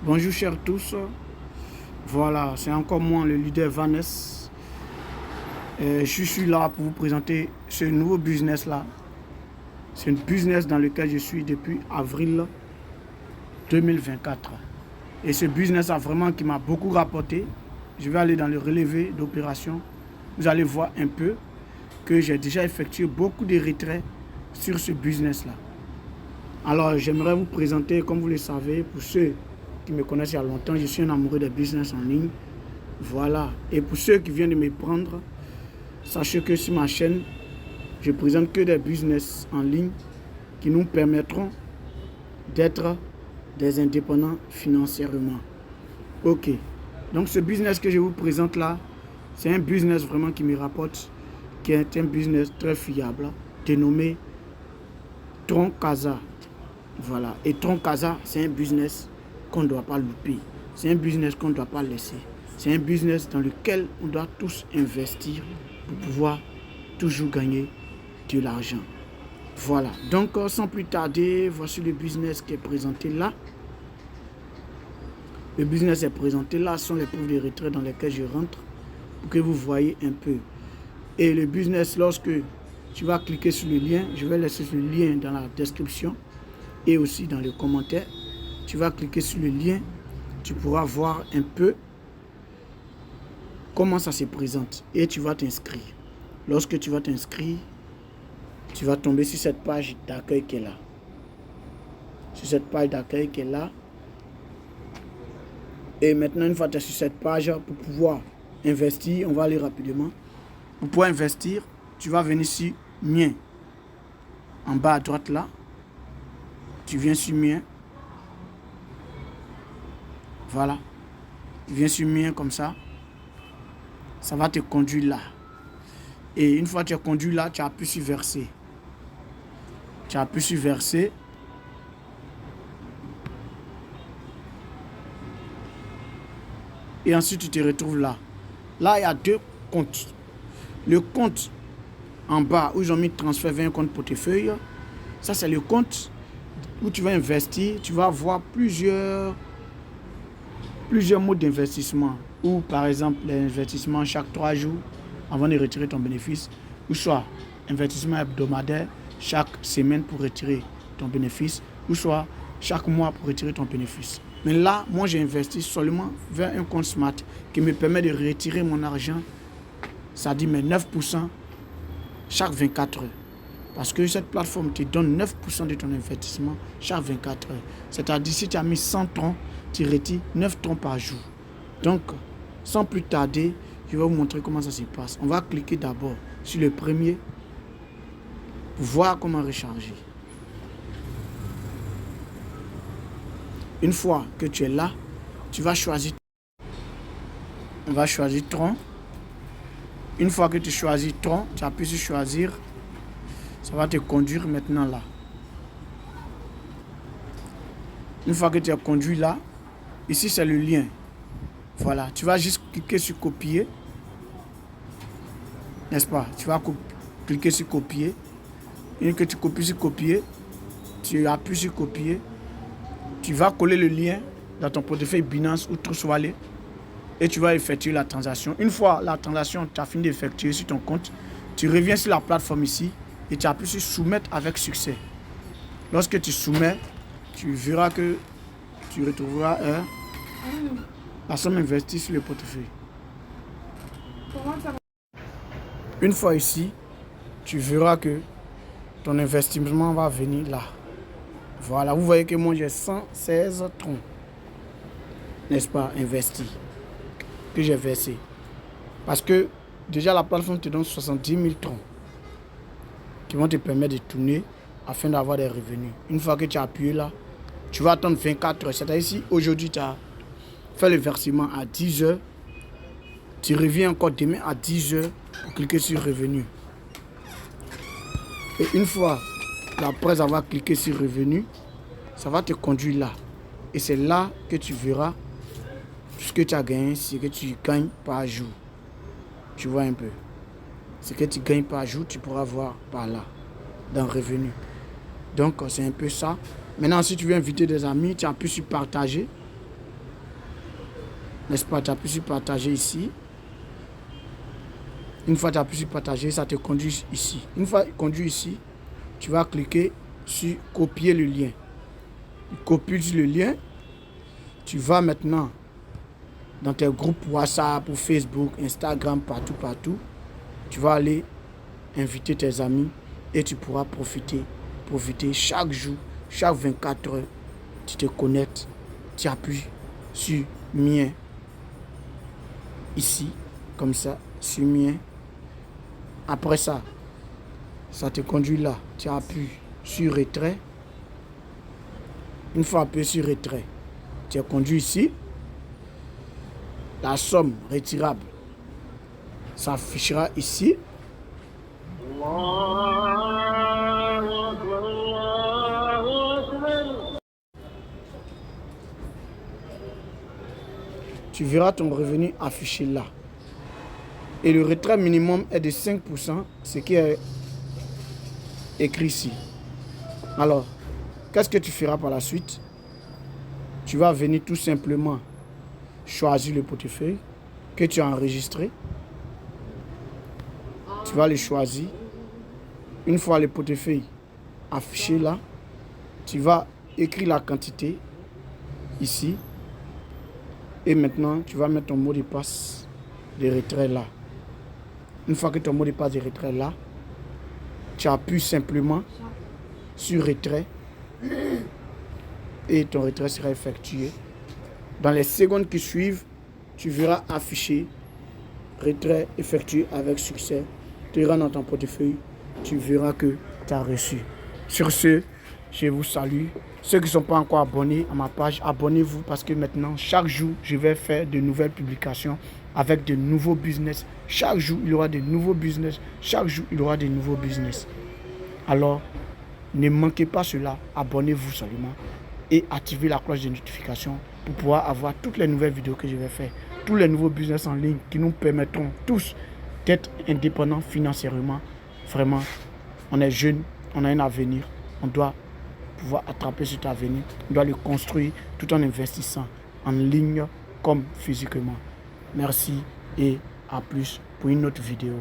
Bonjour chers tous, voilà, c'est encore moi le leader Vanessa. Je suis là pour vous présenter ce nouveau business là. C'est un business dans lequel je suis depuis avril 2024. Et ce business a vraiment qui m'a beaucoup rapporté. Je vais aller dans le relevé d'opération. Vous allez voir un peu que j'ai déjà effectué beaucoup de retraits sur ce business là. Alors j'aimerais vous présenter, comme vous le savez, pour ceux qui me connaissent il y a longtemps, je suis un amoureux des business en ligne. Voilà. Et pour ceux qui viennent de me prendre, sachez que sur ma chaîne, je présente que des business en ligne qui nous permettront d'être des indépendants financièrement. Ok. Donc ce business que je vous présente là, c'est un business vraiment qui me rapporte, qui est un business très fiable, dénommé Tron Casa. Voilà. Et Tron Casa, c'est un business qu'on ne doit pas louper. C'est un business qu'on ne doit pas laisser. C'est un business dans lequel on doit tous investir pour pouvoir toujours gagner de l'argent. Voilà. Donc, sans plus tarder, voici le business qui est présenté là. Le business est présenté là. Ce sont les preuves de retrait dans lesquelles je rentre pour que vous voyez un peu. Et le business, lorsque tu vas cliquer sur le lien, je vais laisser le lien dans la description et aussi dans les commentaires. Tu vas cliquer sur le lien, tu pourras voir un peu comment ça se présente et tu vas t'inscrire. Lorsque tu vas t'inscrire, tu vas tomber sur cette page d'accueil qui est là. Sur cette page d'accueil qui est là. Et maintenant, une fois que tu es sur cette page, pour pouvoir investir, on va aller rapidement. Pour pouvoir investir, tu vas venir sur Mien. En bas à droite là, tu viens sur Mien. Voilà. Tu viens sur Mien comme ça. Ça va te conduire là. Et une fois que tu es conduit là, tu appuies sur verser. Tu appuies sur verser. Et ensuite, tu te retrouves là. Là, il y a deux comptes. Le compte en bas où ils ont mis transfert vers un compte portefeuille. Ça, c'est le compte où tu vas investir. Tu vas avoir plusieurs modes d'investissement. Ou par exemple, l'investissement chaque 3 jours avant de retirer ton bénéfice. Ou soit investissement hebdomadaire chaque semaine pour retirer ton bénéfice. Ou soit chaque mois pour retirer ton bénéfice. Mais là, moi, j'ai investi seulement vers un compte Smart qui me permet de retirer mon argent, ça dit mais 9% chaque 24 heures. Parce que cette plateforme te donne 9% de ton investissement chaque 24 heures. C'est-à-dire si tu as mis 100 troncs, tu retires 9 troncs par jour. Donc, sans plus tarder, je vais vous montrer comment ça se passe. On va cliquer d'abord sur le premier pour voir comment recharger. Une fois que tu es là, tu vas choisir. On va choisir tronc. Une fois que tu choisis tronc, tu appuies sur choisir. Ça va te conduire maintenant là. Une fois que tu es conduit là, ici c'est le lien. Voilà, tu vas juste cliquer sur copier. N'est-ce pas? Tu vas cliquer sur copier. Une fois que tu copies sur copier, tu appuies sur copier. Tu vas coller le lien dans ton portefeuille Binance ou Trust Wallet et tu vas effectuer la transaction. Une fois la transaction, tu as fini d'effectuer sur ton compte, tu reviens sur la plateforme ici et tu appuies sur soumettre avec succès. Lorsque tu soumets, tu verras que tu retrouveras la somme investie sur le portefeuille. Une fois ici, tu verras que ton investissement va venir là. Voilà, vous voyez que moi j'ai 116 troncs, n'est-ce pas, investis, que j'ai versé. Parce que déjà la plateforme te donne 70 000 troncs qui vont te permettre de tourner afin d'avoir des revenus. Une fois que tu as appuyé là, tu vas attendre 24 heures. C'est-à-dire si aujourd'hui tu as fait le versement à 10 heures, tu reviens encore demain à 10 heures pour cliquer sur revenu. Et une fois après avoir cliqué sur revenu, ça va te conduire là. Et c'est là que tu verras ce que tu as gagné, ce que tu gagnes par jour. Tu vois un peu. Ce que tu gagnes par jour, tu pourras voir par là, dans revenu. Donc, c'est un peu ça. Maintenant, si tu veux inviter des amis, tu appuies sur partager. N'est-ce pas? Tu appuies sur partager ici. Une fois que tu appuies sur partager, ça te conduit ici. Une fois conduit ici, tu vas cliquer sur copier le lien. Tu copies le lien. Tu vas maintenant dans tes groupes WhatsApp ou Facebook, Instagram, partout. Tu vas aller inviter tes amis et tu pourras profiter chaque jour, chaque 24 heures. Tu te connectes, tu appuies sur mien ici, comme ça, sur mien. Après ça, ça te conduit là. Tu appuies sur retrait. Une fois appuyé sur retrait, tu es conduit ici. La somme retirable s'affichera ici. Tu verras ton revenu affiché là. Et le retrait minimum est de 5%, ce qui est écrit ici. Alors, qu'est-ce que tu feras par la suite? Tu vas venir tout simplement choisir le portefeuille que tu as enregistré. Tu vas le choisir. Une fois le portefeuille affiché là, tu vas écrire la quantité ici. Et maintenant, tu vas mettre ton mot de passe de retrait là. Une fois que ton mot de passe de retrait là, tu appuies simplement sur retrait et ton retrait sera effectué. Dans les secondes qui suivent, tu verras afficher retrait effectué avec succès. Tu iras dans ton portefeuille, tu verras que tu as reçu. Sur ce, je vous salue. Ceux qui ne sont pas encore abonnés à ma page, abonnez-vous parce que maintenant, chaque jour, je vais faire de nouvelles publications avec de nouveaux business. Chaque jour, il y aura de nouveaux business. Chaque jour, il y aura de nouveaux business. Alors, ne manquez pas cela. Abonnez-vous seulement et activez la cloche de notification pour pouvoir avoir toutes les nouvelles vidéos que je vais faire. Tous les nouveaux business en ligne qui nous permettront tous d'être indépendants financièrement. Vraiment, on est jeunes, on a un avenir. On doit pouvoir attraper cet avenir. On doit le construire tout en investissant en ligne comme physiquement. Merci et à plus pour une autre vidéo.